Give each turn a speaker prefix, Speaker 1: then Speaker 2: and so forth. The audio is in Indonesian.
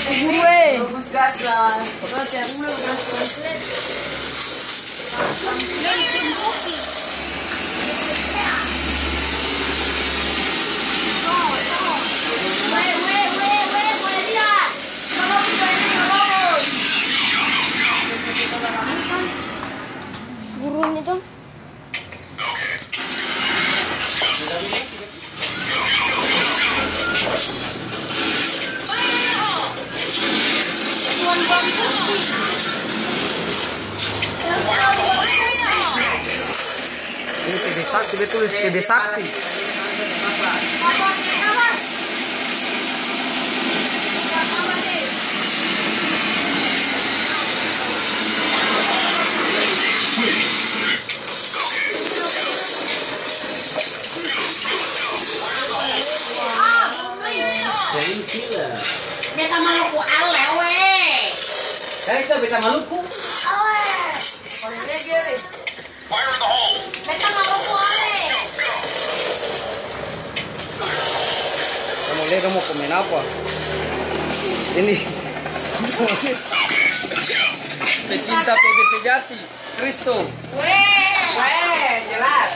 Speaker 1: Gue.
Speaker 2: Bagus gas lah.
Speaker 1: Terus ya dulu gas komplit.
Speaker 3: Burung itu. Tuan bang putih.
Speaker 1: Ini TB Sakti, dia tulis TB Sakti.
Speaker 3: Beta Maluku alewe.
Speaker 1: Itu beta Maluku.
Speaker 3: Beta Maluku ale.
Speaker 1: Kamu lihat kamu komen apa? Ini pecinta PB Sejati, Kristo.
Speaker 3: Weh.
Speaker 2: Jelas.